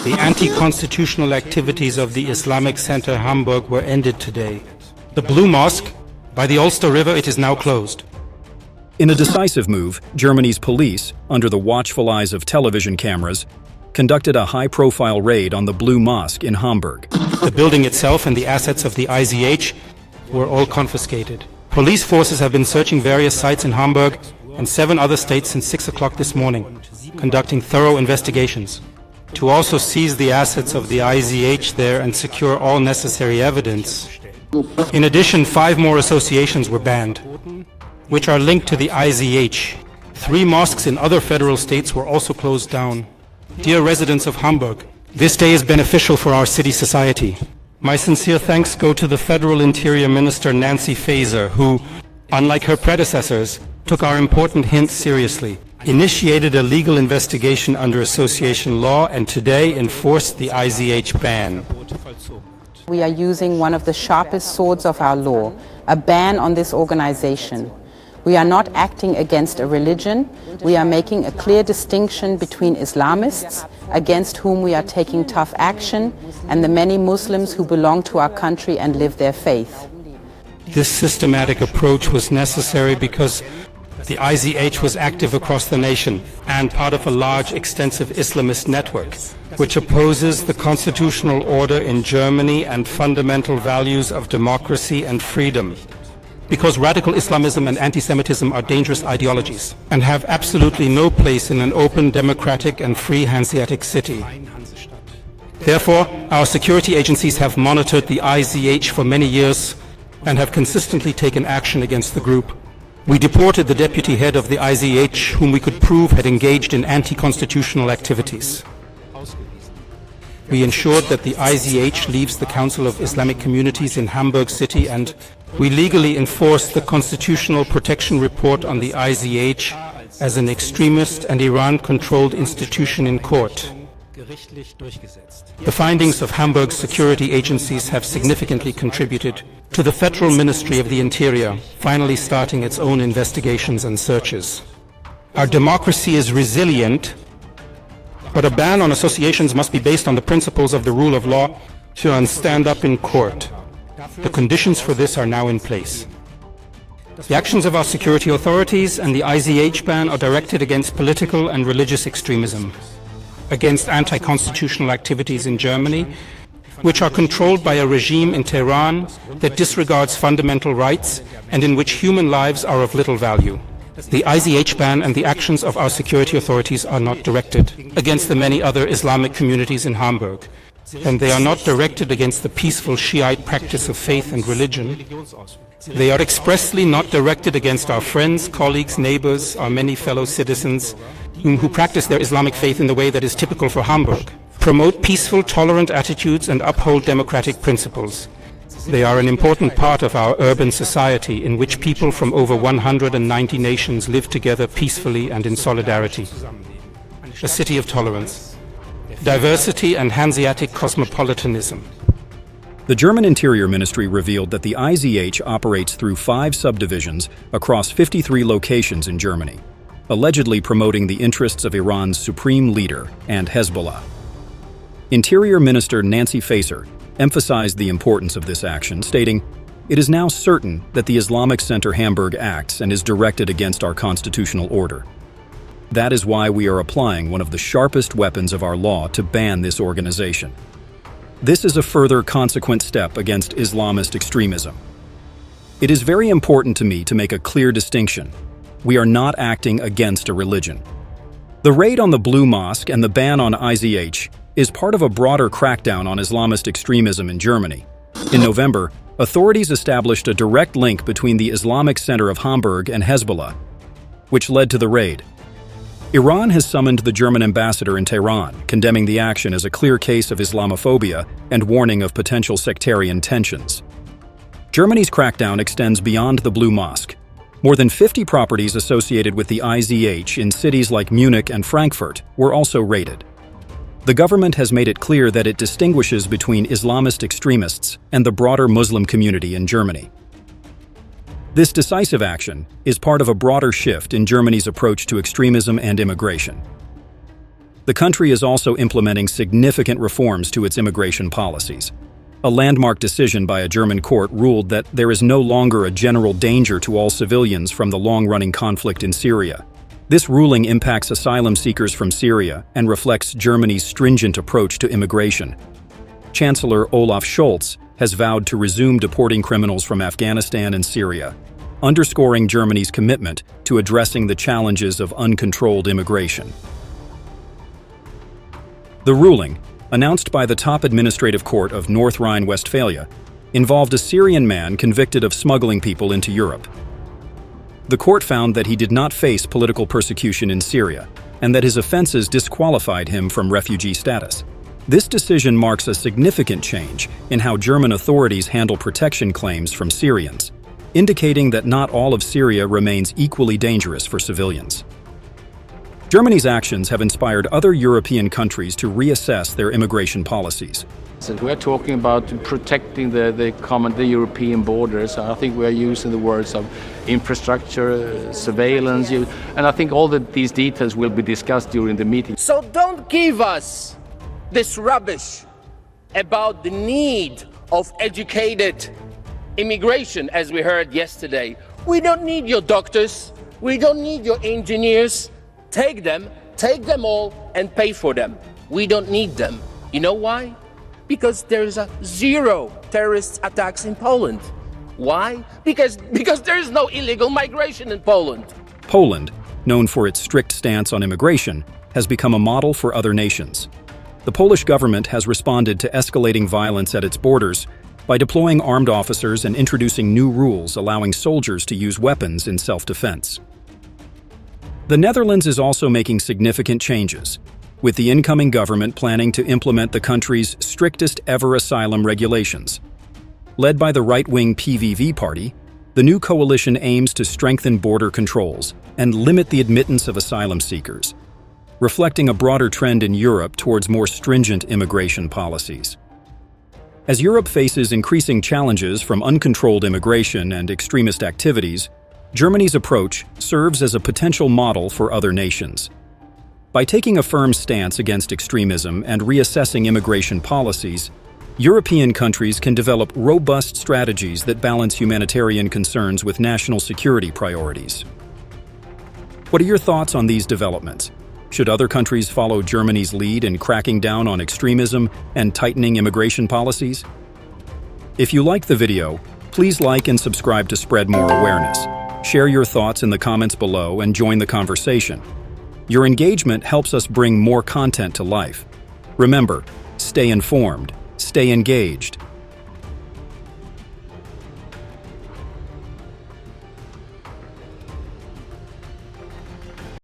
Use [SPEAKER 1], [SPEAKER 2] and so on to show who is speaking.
[SPEAKER 1] The anti-constitutional activities of the Islamic Center Hamburg were ended today. The Blue Mosque, by the Ulster River, it is now closed.
[SPEAKER 2] In a decisive move, Germany's police, under the watchful eyes of television cameras, conducted a high-profile raid on the Blue Mosque in Hamburg.
[SPEAKER 1] The building itself and the assets of the IZH were all confiscated. Police forces have been searching various sites in Hamburg and 7 other states since 6 o'clock this morning, conducting thorough investigations. To also seize the assets of the IZH there and secure all necessary evidence. In addition, 5 more associations were banned, which are linked to the IZH. 3 mosques in other federal states were also closed down. Dear residents of Hamburg, this day is beneficial for our city society. My sincere thanks go to the Federal Interior Minister Nancy Faeser, who, unlike her predecessors, took our important hints seriously, initiated a legal investigation under association law, and today enforced the IZH ban.
[SPEAKER 3] We are using one of the sharpest swords of our law, a ban on this organization. We are not acting against a religion. We are making a clear distinction between Islamists, against whom we are taking tough action, and the many Muslims who belong to our country and live their faith.
[SPEAKER 1] This systematic approach was necessary because the IZH was active across the nation and part of a large, extensive Islamist network, which opposes the constitutional order in Germany and fundamental values of democracy and freedom. Because radical Islamism and anti-Semitism are dangerous ideologies and have absolutely no place in an open, democratic and free Hanseatic city. Therefore, our security agencies have monitored the IZH for many years and have consistently taken action against the group. We deported the deputy head of the IZH, whom we could prove had engaged in anti-constitutional activities. We ensured that the IZH leaves the Council of Islamic Communities in Hamburg City, and we legally enforced the Constitutional Protection Report on the IZH as an extremist and Iran-controlled institution in court. The findings of Hamburg's security agencies have significantly contributed to the Federal Ministry of the Interior finally starting its own investigations and searches. Our democracy is resilient, but a ban on associations must be based on the principles of the rule of law and stand up in court. The conditions for this are now in place. The actions of our security authorities and the IZH ban are directed against political and religious extremism, against anti-constitutional activities in Germany, which are controlled by a regime in Tehran that disregards fundamental rights and in which human lives are of little value. The IZH ban and the actions of our security authorities are not directed against the many other Islamic communities in Hamburg, and they are not directed against the peaceful Shiite practice of faith and religion. They are expressly not directed against our friends, colleagues, neighbors, our many fellow citizens who practice their Islamic faith in the way that is typical for Hamburg, promote peaceful, tolerant attitudes and uphold democratic principles. They are an important part of our urban society in which people from over 190 nations live together peacefully and in solidarity. A city of tolerance, diversity and Hanseatic cosmopolitanism.
[SPEAKER 2] The German Interior Ministry revealed that the IZH operates through 5 subdivisions across 53 locations in Germany, allegedly promoting the interests of Iran's supreme leader and Hezbollah. Interior Minister Nancy Faeser emphasized the importance of this action, stating, "It is now certain that the Islamic Center Hamburg acts and is directed against our constitutional order. That is why we are applying one of the sharpest weapons of our law to ban this organization. This is a further consequent step against Islamist extremism. It is very important to me to make a clear distinction. We are not acting against a religion." The raid on the Blue Mosque and the ban on IZH is part of a broader crackdown on Islamist extremism in Germany. In November, authorities established a direct link between the Islamic Center of Hamburg and Hezbollah, which led to the raid. Iran has summoned the German ambassador in Tehran, condemning the action as a clear case of Islamophobia and warning of potential sectarian tensions. Germany's crackdown extends beyond the Blue Mosque. More than 50 properties associated with the IZH in cities like Munich and Frankfurt were also raided. The government has made it clear that it distinguishes between Islamist extremists and the broader Muslim community in Germany. This decisive action is part of a broader shift in Germany's approach to extremism and immigration. The country is also implementing significant reforms to its immigration policies. A landmark decision by a German court ruled that there is no longer a general danger to all civilians from the long-running conflict in Syria. This ruling impacts asylum seekers from Syria and reflects Germany's stringent approach to immigration. Chancellor Olaf Scholz has vowed to resume deporting criminals from Afghanistan and Syria, underscoring Germany's commitment to addressing the challenges of uncontrolled immigration. The ruling, announced by the top administrative court of North Rhine-Westphalia, involved a Syrian man convicted of smuggling people into Europe. The court found that he did not face political persecution in Syria and that his offenses disqualified him from refugee status. This decision marks a significant change in how German authorities handle protection claims from Syrians, indicating that not all of Syria remains equally dangerous for civilians. Germany's actions have inspired other European countries to reassess their immigration policies.
[SPEAKER 4] We're talking about protecting the European borders. I think we're using the words of infrastructure, surveillance, and I think all these details will be discussed during the meeting.
[SPEAKER 5] So don't give us this rubbish about the need of educated immigration, as we heard yesterday. We don't need your doctors, we don't need your engineers. Take them all and pay for them. We don't need them. You know why? Because there is zero terrorist attacks in Poland. Why? Because there is no illegal migration in Poland.
[SPEAKER 2] Poland, known for its strict stance on immigration, has become a model for other nations. The Polish government has responded to escalating violence at its borders by deploying armed officers and introducing new rules allowing soldiers to use weapons in self-defense. The Netherlands is also making significant changes, with the incoming government planning to implement the country's strictest ever asylum regulations. Led by the right-wing PVV party, the new coalition aims to strengthen border controls and limit the admittance of asylum seekers, reflecting a broader trend in Europe towards more stringent immigration policies. As Europe faces increasing challenges from uncontrolled immigration and extremist activities, Germany's approach serves as a potential model for other nations. By taking a firm stance against extremism and reassessing immigration policies, European countries can develop robust strategies that balance humanitarian concerns with national security priorities. What are your thoughts on these developments? Should other countries follow Germany's lead in cracking down on extremism and tightening immigration policies? If you liked the video, please like and subscribe to spread more awareness. Share your thoughts in the comments below and join the conversation. Your engagement helps us bring more content to life. Remember, stay informed, stay engaged,